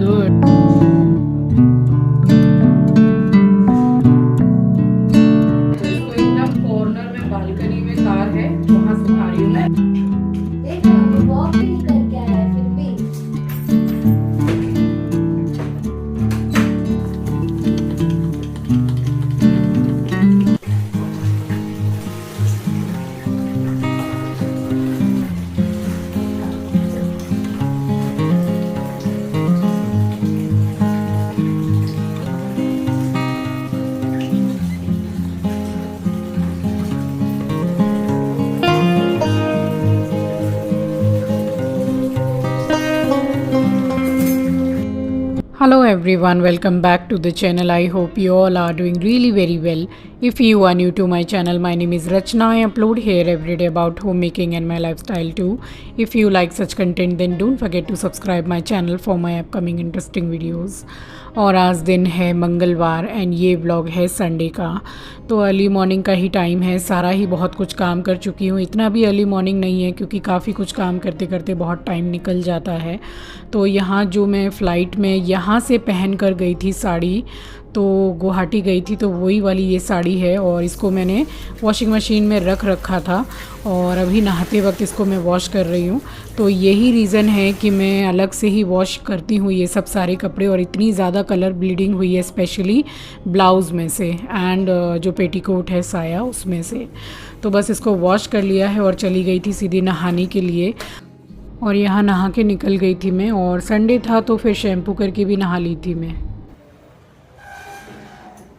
Good. तो इसको एकदम कॉर्नर में बालकनी में कार है, वहाँ सुखा रही हूँ मैं। देख लो, वो वॉक भी नहीं करके आया है फिर भी। Hello everyone, welcome back to the channel. I hope you all are doing really very well. If you are new to my channel, my name is Rachna. I upload here every day about homemaking and my lifestyle too. If you like such content, then don't forget to subscribe my channel for my upcoming interesting videos. और आज दिन है मंगलवार and ये vlog है Sunday का। तो early morning का ही टाइम है, सारा ही बहुत कुछ काम कर चुकी हूँ। इतना भी अर्ली मॉर्निंग नहीं है क्योंकि काफ़ी कुछ काम करते करते बहुत टाइम निकल जाता है। तो यहाँ जो मैं फ़्लाइट में यहाँ से पहन कर गई थी साड़ी, तो गुवाहाटी गई थी, तो वही वाली ये साड़ी है और इसको मैंने वॉशिंग मशीन में रख रखा था और अभी नहाते वक्त इसको मैं वॉश कर रही हूँ। तो यही रीज़न है कि मैं अलग से ही वॉश करती हूँ ये सब सारे कपड़े। और इतनी ज़्यादा कलर ब्लीडिंग हुई है स्पेशली ब्लाउज़ में से एंड जो पेटीकोट है साया उसमें से। तो बस इसको वॉश कर लिया है और चली गई थी सीधी नहाने के लिए। और यहाँ नहा के निकल गई थी मैं, और संडे था तो फिर शैम्पू करके भी नहा ली थी मैं।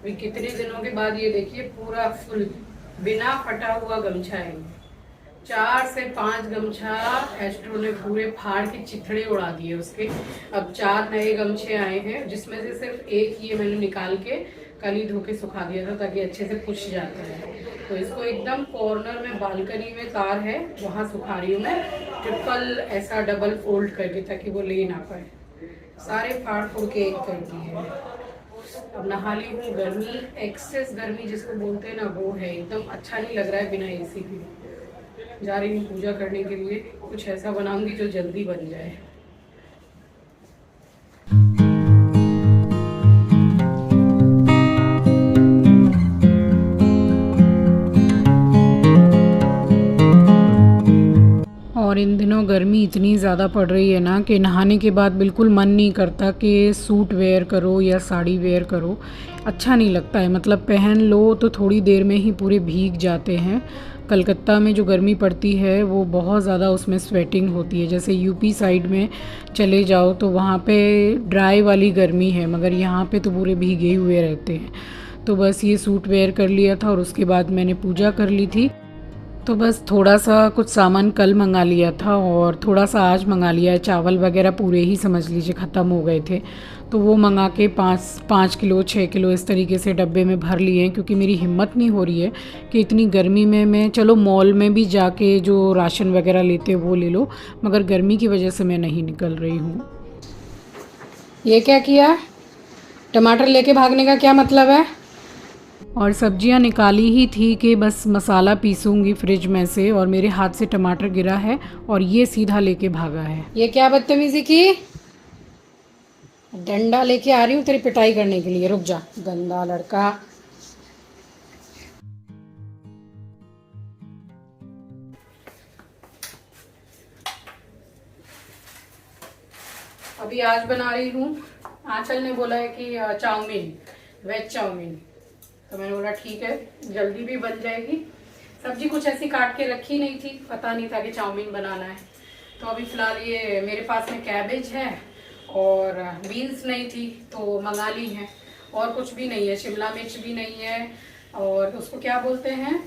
कितने दिनों के बाद ये देखिए पूरा फुल बिना फटा हुआ गमछा है। 4 से 5 गमछा एस्ट्रो ने पूरे फाड़ के चिथड़े उड़ा दिए उसके। अब 4 नए गमछे आए हैं, जिसमें से सिर्फ एक ये मैंने निकाल के कल ही धो के सुखा दिया था ताकि अच्छे से पुछ जाता है। तो इसको एकदम कॉर्नर में बालकनी में कार है, वहाँ सुखा रही हूँ मैं ट्रिपल ऐसा डबल फोल्ड करके, ताकि वो ले ना पाए। सारे फाड़ फूड़ के एक कर दिए। अब नहा ली हूँ। गर्मी, एक्सेस गर्मी जिसको बोलते हैं ना, वो है। एकदम अच्छा नहीं लग रहा है बिना एसी के। जा रही हूँ पूजा करने के लिए, कुछ ऐसा बनाऊंगी जो जल्दी बन जाए। और इन दिनों गर्मी इतनी ज़्यादा पड़ रही है ना कि नहाने के बाद बिल्कुल मन नहीं करता कि सूट वेयर करो या साड़ी वेयर करो। अच्छा नहीं लगता है, मतलब पहन लो तो थोड़ी देर में ही पूरे भीग जाते हैं। कलकत्ता में जो गर्मी पड़ती है वो बहुत ज़्यादा, उसमें स्वेटिंग होती है। जैसे यूपी साइड में चले जाओ तो वहाँ पे ड्राई वाली गर्मी है, मगर यहाँ पे तो पूरे भीगे हुए रहते हैं। तो बस ये सूट वेयर कर लिया था और उसके बाद मैंने पूजा कर ली थी। तो बस थोड़ा सा कुछ सामान कल मंगा लिया था और थोड़ा सा आज मंगा लिया है। चावल वगैरह पूरे ही समझ लीजिए ख़त्म हो गए थे, तो वो मंगा के 5 किलो 6 किलो इस तरीके से डब्बे में भर लिए हैं। क्योंकि मेरी हिम्मत नहीं हो रही है कि इतनी गर्मी में मैं, चलो मॉल में भी जाके जो राशन वगैरह लेते वो ले लो, मगर गर्मी की वजह से मैं नहीं निकल रही हूँ। ये क्या किया? टमाटर लेके भागने का क्या मतलब है? और सब्जियां निकाली ही थी कि बस मसाला पीसूंगी फ्रिज में से, और मेरे हाथ से टमाटर गिरा है और ये सीधा लेके भागा है। ये क्या बदतमीजी की? डंडा लेके आ रही हूँ तेरी पिटाई करने के लिए, रुक जा गंदा लड़का। अभी आज बना रही हूँ, आंचल ने बोला है कि चाउमीन, वेज चाउमीन। तो मैंने बोला ठीक है, जल्दी भी बन जाएगी। सब्जी कुछ ऐसी काट के रखी नहीं थी, पता नहीं था कि चाउमीन बनाना है। तो अभी फ़िलहाल ये मेरे पास में कैबेज है और बीन्स नहीं थी तो मंगा ली है। और कुछ भी नहीं है, शिमला मिर्च भी नहीं है, और उसको क्या बोलते हैं,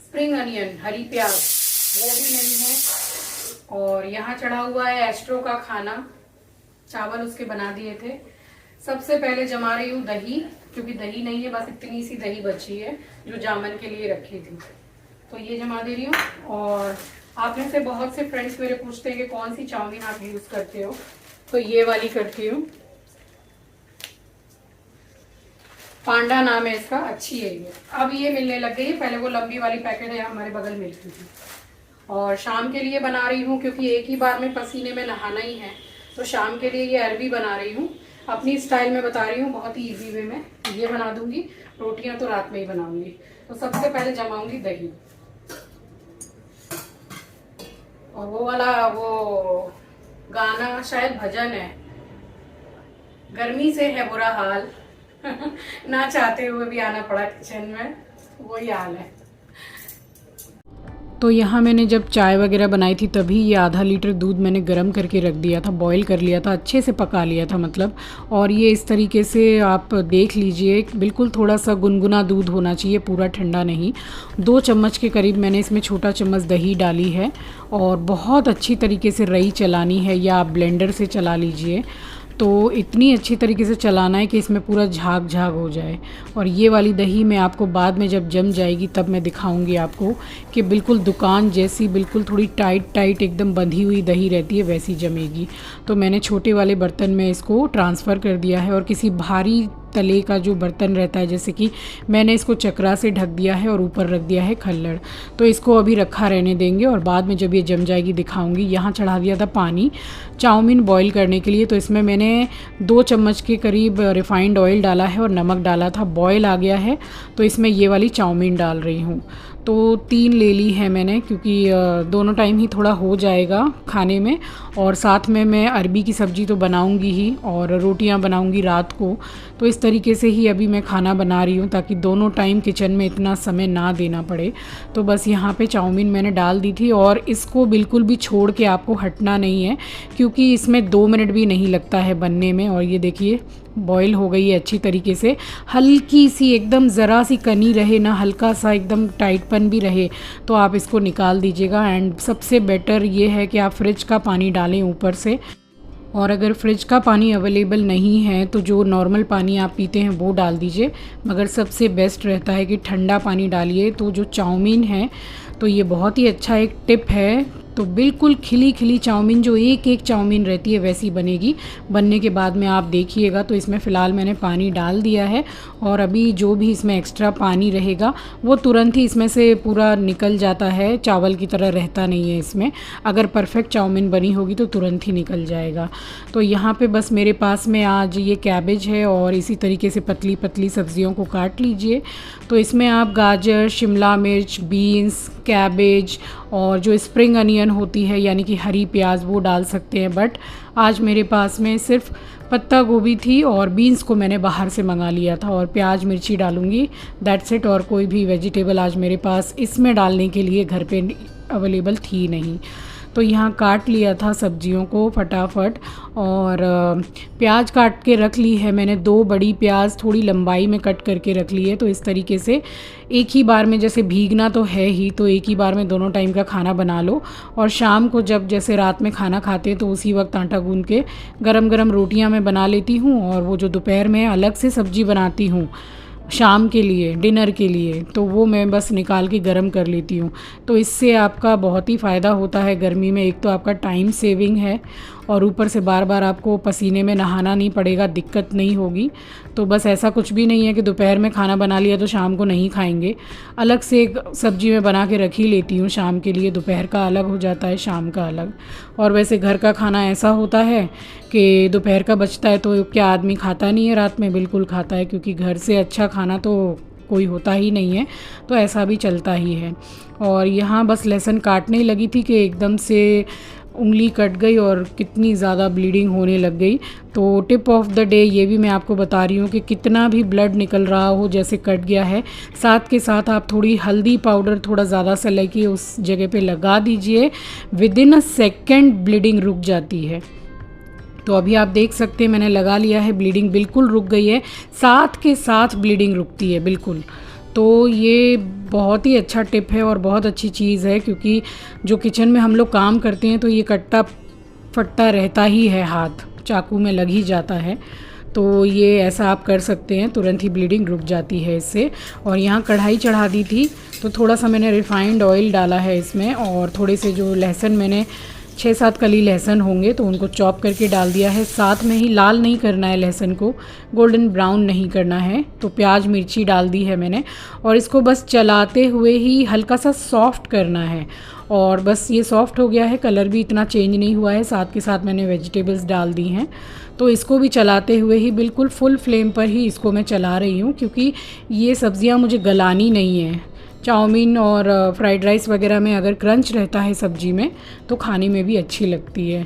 स्प्रिंग अनियन, हरी प्याज, वो भी नहीं है। और यहाँ चढ़ा हुआ है एस्ट्रो का खाना, चावल उसके बना दिए थे। सबसे पहले जमा रही हूँ दही, क्योंकि दही नहीं है, बस इतनी सी दही बची है जो जामन के लिए रखी थी, तो ये जमा दे रही हूँ। और आप में से बहुत से फ्रेंड्स मेरे पूछते हैं कि कौन सी चाउमीन आप यूज करते हो, तो ये वाली करती हूँ, पांडा नाम है इसका, अच्छी है ये। अब ये मिलने लग गई है, पहले वो लंबी वाली पैकेट है हमारे बगल मिलती थी। और शाम के लिए बना रही हूँ, क्योंकि एक ही बार में पसीने में नहाना ही है, तो शाम के लिए ये अरबी बना रही हूँ। अपनी स्टाइल में बता रही हूँ, बहुत ही इजी वे में ये बना दूंगी। रोटियां तो रात में ही बनाऊंगी। तो सबसे पहले जमाऊंगी दही, और वो वाला वो गाना शायद भजन है, गर्मी से है बुरा हाल ना चाहते हुए भी आना पड़ा किचन में, वही हाल है। तो यहाँ मैंने जब चाय वगैरह बनाई थी तभी ये आधा लीटर दूध मैंने गर्म करके रख दिया था, बॉईल कर लिया था, अच्छे से पका लिया था मतलब। और ये इस तरीके से आप देख लीजिए, बिल्कुल थोड़ा सा गुनगुना दूध होना चाहिए, पूरा ठंडा नहीं। 2 चम्मच के करीब मैंने इसमें छोटा चम्मच दही डाली है, और बहुत अच्छी तरीके से रई चलानी है, या आप ब्लेंडर से चला लीजिए। तो इतनी अच्छी तरीके से चलाना है कि इसमें पूरा झाग झाग हो जाए। और ये वाली दही मैं आपको बाद में जब जम जाएगी तब मैं दिखाऊंगी आपको कि बिल्कुल दुकान जैसी, बिल्कुल थोड़ी टाइट टाइट एकदम बंधी हुई दही रहती है वैसी जमेगी। तो मैंने छोटे वाले बर्तन में इसको ट्रांसफ़र कर दिया है, और किसी भारी तले का जो बर्तन रहता है, जैसे कि मैंने इसको चकरा से ढक दिया है और ऊपर रख दिया है खल्लड़। तो इसको अभी रखा रहने देंगे, और बाद में जब ये जम जाएगी दिखाऊंगी। यहाँ चढ़ा दिया था पानी चाउमीन बॉईल करने के लिए। तो इसमें मैंने 2 चम्मच के करीब रिफाइंड ऑयल डाला है और नमक डाला था। बॉईल आ गया है तो इसमें ये वाली चाउमीन डाल रही हूँ। तो 3 ले ली है मैंने, क्योंकि दोनों टाइम ही थोड़ा हो जाएगा खाने में। और साथ में मैं अरबी की सब्ज़ी तो बनाऊंगी ही, और रोटियां बनाऊंगी रात को। तो इस तरीके से ही अभी मैं खाना बना रही हूँ, ताकि दोनों टाइम किचन में इतना समय ना देना पड़े। तो बस यहाँ पे चाउमीन मैंने डाल दी थी, और इसको बिल्कुल भी छोड़ के आपको हटना नहीं है, क्योंकि इसमें 2 मिनट भी नहीं लगता है बनने में। और ये देखिए बॉईल हो गई है अच्छी तरीके से। हल्की सी एकदम ज़रा सी कनी रहे ना, हल्का सा एकदम टाइटपन भी रहे, तो आप इसको निकाल दीजिएगा। एंड सबसे बेटर ये है कि आप फ्रिज का पानी डालें ऊपर से। और अगर फ्रिज का पानी अवेलेबल नहीं है तो जो नॉर्मल पानी आप पीते हैं वो डाल दीजिए, मगर सबसे बेस्ट रहता है कि ठंडा पानी डालिए। तो जो चाउमीन है, तो ये बहुत ही अच्छा एक टिप है। तो बिल्कुल खिली खिली चाउमीन, जो एक एक चाउमीन रहती है वैसी बनेगी। बनने के बाद में आप देखिएगा। तो इसमें फ़िलहाल मैंने पानी डाल दिया है, और अभी जो भी इसमें एक्स्ट्रा पानी रहेगा वो तुरंत ही इसमें से पूरा निकल जाता है, चावल की तरह रहता नहीं है इसमें। अगर परफेक्ट चाउमीन बनी होगी तो तुरंत ही निकल जाएगा। तो यहाँ पे बस मेरे पास में आज ये कैबेज है, और इसी तरीके से पतली पतली सब्जियों को काट लीजिए। तो इसमें आप गाजर, शिमला मिर्च, बीन्स, कैबेज और जो स्प्रिंग अनियन होती है यानी कि हरी प्याज, वो डाल सकते हैं। बट आज मेरे पास में सिर्फ पत्ता गोभी थी, और बीन्स को मैंने बाहर से मंगा लिया था, और प्याज मिर्ची डालूंगी, दैट्स इट। और कोई भी वेजिटेबल आज मेरे पास इसमें डालने के लिए घर पे अवेलेबल थी नहीं। तो यहाँ काट लिया था सब्जियों को फटाफट, और प्याज काट के रख ली है मैंने। 2 बड़ी प्याज थोड़ी लंबाई में कट करके रख ली है। तो इस तरीके से एक ही बार में, जैसे भीगना तो है ही, तो एक ही बार में दोनों टाइम का खाना बना लो। और शाम को जब जैसे रात में खाना खाते हैं तो उसी वक्त आटा गूंद के गरम गरम रोटियां मैं बना लेती हूँ, और वो जो दोपहर में अलग से सब्ज़ी बनाती हूँ शाम के लिए, डिनर के लिए, तो वो मैं बस निकाल के गरम कर लेती हूँ। तो इससे आपका बहुत ही फ़ायदा होता है गर्मी में। एक तो आपका टाइम सेविंग है, और ऊपर से बार बार आपको पसीने में नहाना नहीं पड़ेगा, दिक्कत नहीं होगी। तो बस ऐसा कुछ भी नहीं है कि दोपहर में खाना बना लिया तो शाम को नहीं खाएंगे। अलग से एक सब्ज़ी मैं बना के रख ही लेती हूँ शाम के लिए, दोपहर का अलग हो जाता है, शाम का अलग। और वैसे घर का खाना ऐसा होता है कि दोपहर का बचता है तो क्या आदमी खाता नहीं है रात में? बिल्कुल खाता है, क्योंकि घर से अच्छा खाना तो कोई होता ही नहीं है। तो ऐसा भी चलता ही है। और यहाँ बस लहसुन काटने ही लगी थी कि एकदम से उंगली कट गई और कितनी ज़्यादा ब्लीडिंग होने लग गई। तो टिप ऑफ द डे ये भी मैं आपको बता रही हूँ कि कितना भी ब्लड निकल रहा हो, जैसे कट गया है, साथ के साथ आप थोड़ी हल्दी पाउडर थोड़ा ज़्यादा सा लेके उस जगह पे लगा दीजिए। विदिन अ सेकेंड ब्लीडिंग रुक जाती है। तो अभी आप देख सकते हैं मैंने लगा लिया है, ब्लीडिंग बिल्कुल रुक गई है, साथ के साथ ब्लीडिंग रुकती है बिल्कुल। तो ये बहुत ही अच्छा टिप है और बहुत अच्छी चीज़ है, क्योंकि जो किचन में हम लोग काम करते हैं तो ये कट्टा फट्टा रहता ही है, हाथ चाकू में लग ही जाता है। तो ये ऐसा आप कर सकते हैं, तुरंत ही ब्लीडिंग रुक जाती है इससे। और यहाँ कढ़ाई चढ़ा दी थी, तो थोड़ा सा मैंने रिफाइंड ऑयल डाला है इसमें, और थोड़े से जो लहसुन, मैंने 6-7 कली लहसुन होंगे तो उनको चॉप करके डाल दिया है। साथ में ही लाल नहीं करना है लहसुन को, गोल्डन ब्राउन नहीं करना है। तो प्याज मिर्ची डाल दी है मैंने, और इसको बस चलाते हुए ही हल्का सा सॉफ्ट करना है। और बस ये सॉफ्ट हो गया है, कलर भी इतना चेंज नहीं हुआ है। साथ के साथ मैंने वेजिटेबल्स डाल दी हैं। तो इसको भी चलाते हुए ही बिल्कुल फुल फ्लेम पर ही इसको मैं चला रही हूँ, क्योंकि ये सब्ज़ियाँ मुझे गलानी नहीं है। चाउमीन और फ्राइड राइस वगैरह में अगर क्रंच रहता है सब्ज़ी में तो खाने में भी अच्छी लगती है।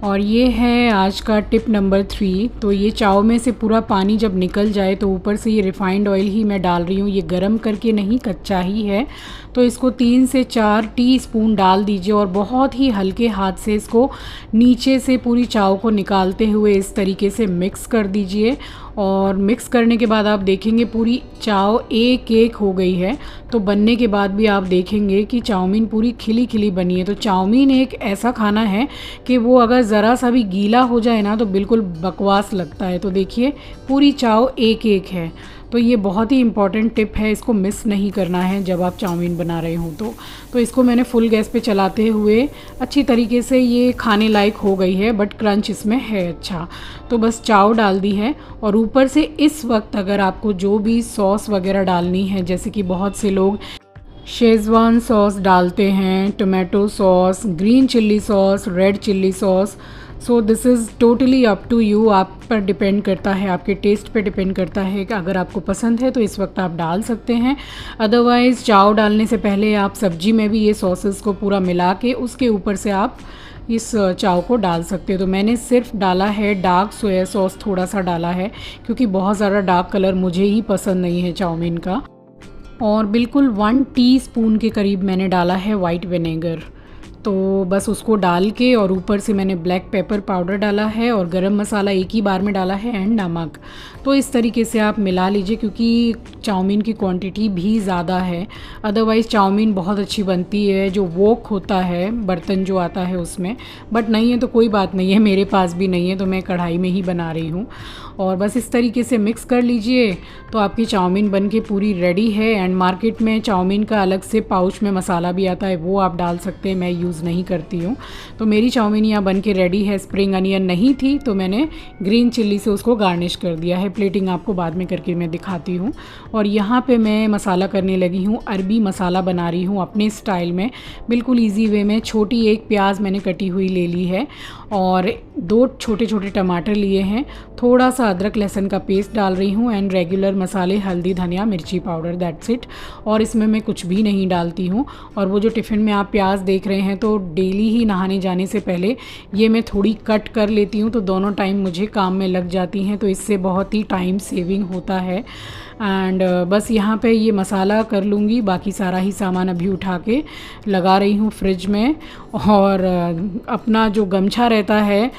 और ये है आज का टिप नंबर 3। तो ये चाव में से पूरा पानी जब निकल जाए तो ऊपर से ये रिफ़ाइंड ऑयल ही मैं डाल रही हूँ, ये गरम करके नहीं, कच्चा ही है। तो इसको 3 से 4 टीस्पून डाल दीजिए और बहुत ही हल्के हाथ से इसको नीचे से पूरी चाव को निकालते हुए इस तरीके से मिक्स कर दीजिए। और मिक्स करने के बाद आप देखेंगे पूरी चाव एक एक हो गई है। तो बनने के बाद भी आप देखेंगे कि चाउमीन पूरी खिली खिली बनी है। तो चाउमीन एक ऐसा खाना है कि वो अगर ज़रा सा भी गीला हो जाए ना तो बिल्कुल बकवास लगता है। तो देखिए पूरी चाव एक एक है। तो ये बहुत ही इम्पॉर्टेंट टिप है, इसको मिस नहीं करना है जब आप चाउमीन बना रहे हो। तो इसको मैंने फुल गैस पे चलाते हुए अच्छी तरीके से ये खाने लायक हो गई है, बट क्रंच इसमें है अच्छा। तो बस चाव डाल दी है और ऊपर से इस वक्त अगर आपको जो भी सॉस वगैरह डालनी है, जैसे कि बहुत से लोग शेज़वान सॉस डालते हैं, tomato sauce, green chilli sauce, red chilli sauce, so this is totally up to you. आप पर डिपेंड करता है, आपके टेस्ट पे डिपेंड करता है कि अगर आपको पसंद है तो इस वक्त आप डाल सकते हैं। अदरवाइज़ चाव डालने से पहले आप सब्जी में भी ये सॉसेस को पूरा मिला के उसके ऊपर से आप इस चाव को डाल सकते हो। तो मैंने सिर्फ डाला है डार्क सोया सॉस, थोड़ा सा डाला है, क्योंकि बहुत ज़्यादा डार्क कलर मुझे ही पसंद नहीं है चाउमीन का। और बिल्कुल 1 टीस्पून के करीब मैंने डाला है वाइट विनेगर। तो बस उसको डाल के और ऊपर से मैंने ब्लैक पेपर पाउडर डाला है और गरम मसाला एक ही बार में डाला है एंड नमक। तो इस तरीके से आप मिला लीजिए, क्योंकि चाउमीन की क्वांटिटी भी ज़्यादा है। अदरवाइज़ चाउमीन बहुत अच्छी बनती है, जो वोक होता है बर्तन जो आता है उसमें, बट नहीं है तो कोई बात नहीं है, मेरे पास भी नहीं है तो मैं कढ़ाई में ही बना रही हूँ। और बस इस तरीके से मिक्स कर लीजिए तो आपकी चाउमीन बन के पूरी रेडी है। एंड मार्केट में चाउमीन का अलग से पाउच में मसाला भी आता है, वो आप डाल सकते हैं, मैं यूज़ नहीं करती हूँ। तो मेरी चाउमीन यहाँ बन के रेडी है। स्प्रिंग अनियन नहीं थी तो मैंने ग्रीन चिल्ली से उसको गार्निश कर दिया है। प्लेटिंग आपको बाद में करके मैं दिखाती हूँ। और यहाँ पे मैं मसाला करने लगी हूँ, अरबी मसाला बना रही हूँ अपने स्टाइल में, बिल्कुल ईजी वे में। छोटी एक प्याज मैंने कटी हुई ले ली है और 2 छोटे छोटे टमाटर लिए हैं, थोड़ा सा अदरक लहसुन का पेस्ट डाल रही हूँ एंड रेगुलर मसाले हल्दी धनिया मिर्ची पाउडर, दैट्स इट। और इसमें मैं कुछ भी नहीं डालती हूँ। और वो जो टिफ़िन में आप प्याज देख रहे हैं, तो डेली ही नहाने जाने से पहले ये मैं थोड़ी कट कर लेती हूँ, तो दोनों टाइम मुझे काम में लग जाती हैं, तो इससे बहुत ही टाइम सेविंग होता है। एंड बस यहाँ पे ये मसाला कर लूँगी, बाकी सारा ही सामान अभी उठा के लगा रही हूँ फ्रिज में। और अपना जो गमछा रहता है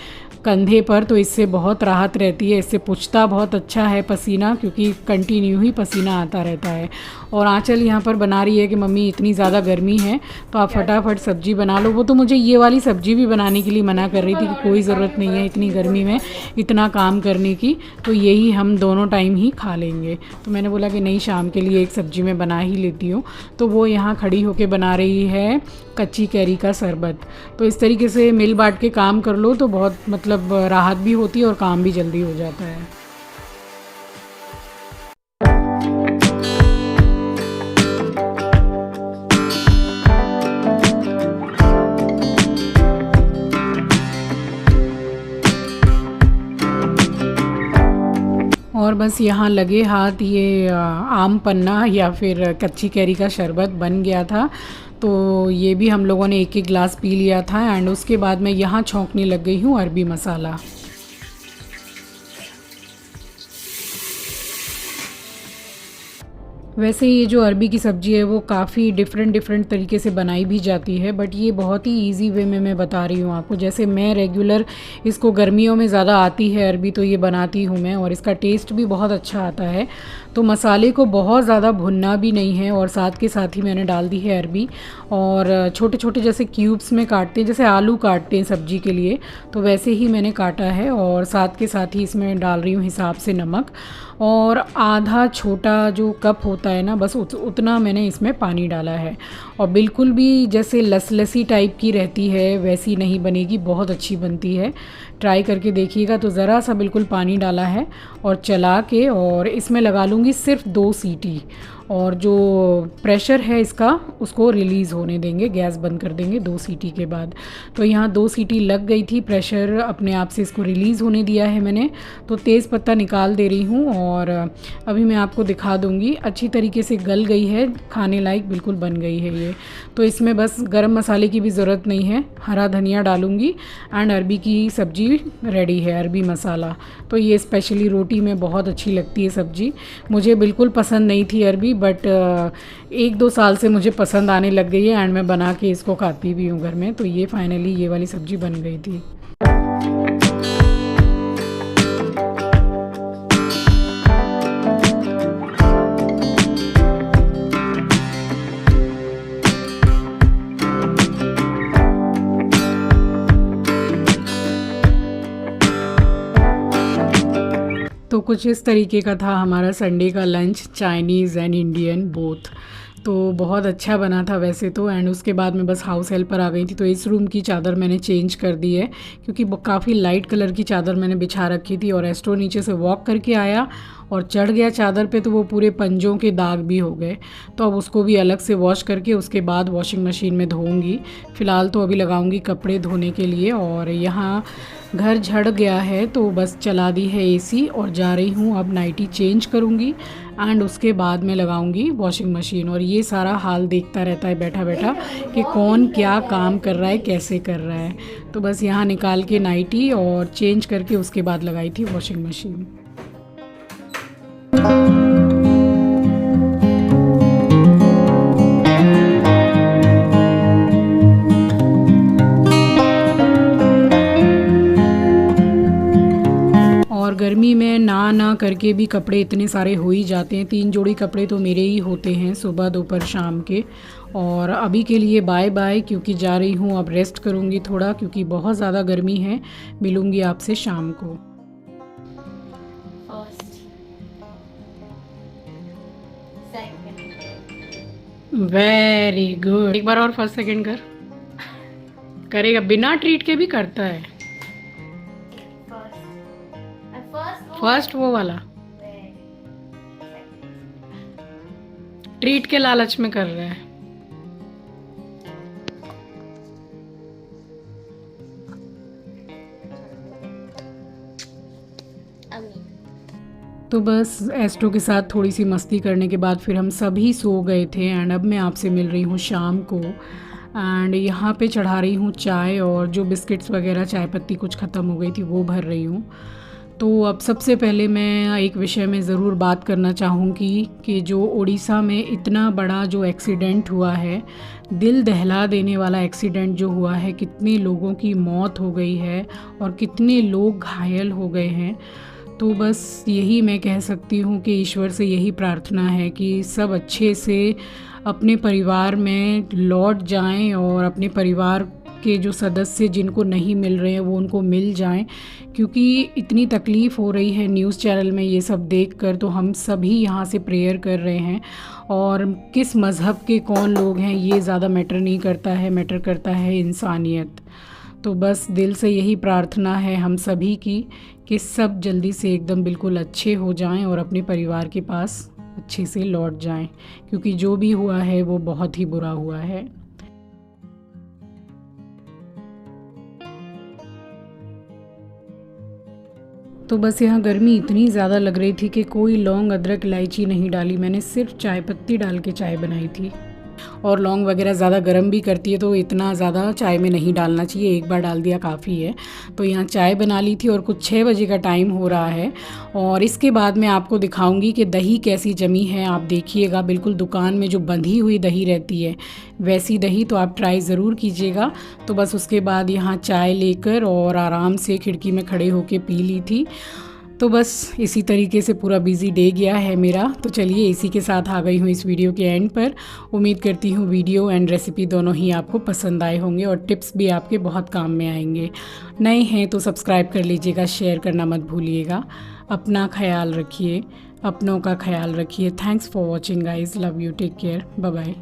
कंधे पर, तो इससे बहुत राहत रहती है, इससे पुछता बहुत अच्छा है पसीना, क्योंकि कंटिन्यू ही पसीना आता रहता है। और आंचल यहाँ पर बना रही है कि मम्मी इतनी ज़्यादा गर्मी है तो आप फटाफट सब्ज़ी बना लो। वो तो मुझे ये वाली सब्ज़ी भी बनाने के लिए मना कर रही थी कि कोई ज़रूरत नहीं है इतनी गर्मी में इतना काम करने की, तो यही हम दोनों टाइम ही खा लेंगे। तो मैंने बोला कि नहीं, शाम के लिए एक सब्ज़ी मैं बना ही लेती हूँ। तो वो यहाँ खड़ी होकर बना रही है कच्ची कैरी का शरबत। तो इस तरीके से मिल बांट के काम कर लो तो बहुत मतलब राहत भी होती है और काम भी जल्दी हो जाता है। और बस यहाँ लगे हाथ ये आम पन्ना या फिर कच्ची कैरी का शरबत बन गया था। तो ये भी हम लोगों ने एक एक गिलास पी लिया था। एंड उसके बाद मैं यहाँ छौंकने लग गई हूँ अरबी मसाला। वैसे ये जो अरबी की सब्ज़ी है वो काफ़ी डिफरेंट तरीके से बनाई भी जाती है, बट ये बहुत ही इजी वे में मैं बता रही हूँ आपको। जैसे मैं रेगुलर इसको गर्मियों में ज़्यादा आती है अरबी, तो ये बनाती हूँ मैं, और इसका टेस्ट भी बहुत अच्छा आता है। तो मसाले को बहुत ज़्यादा भुनना भी नहीं है, और साथ के साथ ही मैंने डाल दी है अरबी। और छोटे छोटे जैसे क्यूब्स में काटते हैं, जैसे आलू काटते हैं सब्ज़ी के लिए, तो वैसे ही मैंने काटा है। और साथ के साथ ही इसमें डाल रही हूँ हिसाब से नमक, और आधा छोटा जो कप होता है ना, बस उतना मैंने इसमें पानी डाला है। और बिल्कुल भी जैसे लसलसी टाइप की रहती है वैसी नहीं बनेगी, बहुत अच्छी बनती है, ट्राई करके देखिएगा। तो ज़रा सा बिल्कुल पानी डाला है और चला के, और इसमें लगा लूँगी सिर्फ 2 सीटी। और जो प्रेशर है इसका उसको रिलीज़ होने देंगे, गैस बंद कर देंगे 2 सीटी के बाद। तो यहाँ 2 सीटी लग गई थी, प्रेशर अपने आप से इसको रिलीज़ होने दिया है मैंने। तो तेज़ पत्ता निकाल दे रही हूँ और अभी मैं आपको दिखा दूँगी। अच्छी तरीके से गल गई है, खाने लायक बिल्कुल बन गई है ये। तो इसमें बस गरम मसाले की भी ज़रूरत नहीं है, हरा धनिया डालूँगी एंड अरबी की सब्ज़ी रेडी है, अरबी मसाला। तो ये स्पेशली रोटी में बहुत अच्छी लगती है सब्ज़ी। मुझे बिल्कुल पसंद नहीं थी अरबी, बट 1-2 साल से मुझे पसंद आने लग गई है एंड मैं बना के इसको खाती भी हूँ घर में। तो ये फाइनली ये वाली सब्ज़ी बन गई थी। तो कुछ इस तरीके का था हमारा संडे का lunch, Chinese and Indian both. तो बहुत अच्छा बना था वैसे तो। एंड उसके बाद मैं बस हाउस हेल्प पर आ गई थी, तो इस रूम की चादर मैंने चेंज कर दी है क्योंकि काफ़ी लाइट कलर की चादर मैंने बिछा रखी थी। और एस्ट्रो नीचे से वॉक करके आया और चढ़ गया चादर पे, तो वो पूरे पंजों के दाग भी हो गए। तो अब उसको भी अलग से वॉश करके उसके बाद वॉशिंग मशीन में धोऊंगी। फ़िलहाल तो अभी लगाऊंगी कपड़े धोने के लिए। और यहाँ घर झड़ गया है तो बस चला दी है एसी और जा रही हूँ अब नाइटी चेंज करूँगी एंड उसके बाद में लगाऊंगी वॉशिंग मशीन। और ये सारा हाल देखता रहता है बैठा बैठा कि कौन क्या काम कर रहा है, कैसे कर रहा है। तो बस यहाँ निकाल के नाइटी और चेंज करके उसके बाद लगाई थी वॉशिंग मशीन। और गर्मी में ना करके भी कपड़े इतने सारे हो ही जाते हैं। 3 जोड़ी कपड़े तो मेरे ही होते हैं, सुबह दोपहर शाम के। और अभी के लिए बाय बाय, क्योंकि जा रही हूँ अब रेस्ट करूँगी थोड़ा, क्योंकि बहुत ज़्यादा गर्मी है। मिलूँगी आपसे शाम को। Very good. एक बार और फर्स्ट सेकंड कर। करेगा, बिना ट्रीट के भी करता है। फर्स्ट वो वाला ट्रीट के लालच में कर रहा है। तो बस एस्ट्रो के साथ थोड़ी सी मस्ती करने के बाद फिर हम सभी सो गए थे एंड अब मैं आपसे मिल रही हूँ शाम को। एंड यहाँ पे चढ़ा रही हूँ चाय, और जो बिस्किट्स वगैरह चाय पत्ती कुछ ख़त्म हो गई थी वो भर रही हूँ। तो अब सबसे पहले मैं एक विषय में ज़रूर बात करना चाहूँगी कि जो उड़ीसा में इतना बड़ा जो एक्सीडेंट हुआ है, दिल दहला देने वाला एक्सीडेंट जो हुआ है, कितने लोगों की मौत हो गई है और कितने लोग घायल हो गए हैं। तो बस यही मैं कह सकती हूँ कि ईश्वर से यही प्रार्थना है कि सब अच्छे से अपने परिवार में लौट जाएं और अपने परिवार के जो सदस्य जिनको नहीं मिल रहे हैं वो उनको मिल जाएं, क्योंकि इतनी तकलीफ़ हो रही है न्यूज़ चैनल में ये सब देखकर। तो हम सभी यहाँ से प्रेयर कर रहे हैं, और किस मज़हब के कौन लोग हैं ये ज़्यादा मैटर नहीं करता है, मैटर करता है इंसानियत। तो बस दिल से यही प्रार्थना है हम सभी की कि सब जल्दी से एकदम बिल्कुल अच्छे हो जाएं और अपने परिवार के पास अच्छे से लौट जाएं, क्योंकि जो भी हुआ है वो बहुत ही बुरा हुआ है। तो बस यहाँ गर्मी इतनी ज़्यादा लग रही थी कि कोई लौंग अदरक इलायची नहीं डाली, मैंने सिर्फ चाय पत्ती डाल के चाय बनाई थी। और लौंग वगैरह ज़्यादा गर्म भी करती है, तो इतना ज़्यादा चाय में नहीं डालना चाहिए, एक बार डाल दिया काफ़ी है। तो यहाँ चाय बना ली थी और कुछ 6 बजे का टाइम हो रहा है। और इसके बाद मैं आपको दिखाऊंगी कि दही कैसी जमी है। आप देखिएगा, बिल्कुल दुकान में जो बंधी हुई दही रहती है वैसी दही, तो आप ट्राई ज़रूर कीजिएगा। तो बस उसके बाद यहाँ चाय लेकर और आराम से खिड़की में खड़े होकर पी ली थी। तो बस इसी तरीके से पूरा बिज़ी डे गया है मेरा। तो चलिए इसी के साथ आ गई हूँ इस वीडियो के एंड पर। उम्मीद करती हूँ वीडियो एंड रेसिपी दोनों ही आपको पसंद आए होंगे और टिप्स भी आपके बहुत काम में आएंगे। नए हैं तो सब्सक्राइब कर लीजिएगा, शेयर करना मत भूलिएगा। अपना ख्याल रखिए, अपनों का ख्याल रखिए। Thanks for watching guys, love you, take care, bye bye.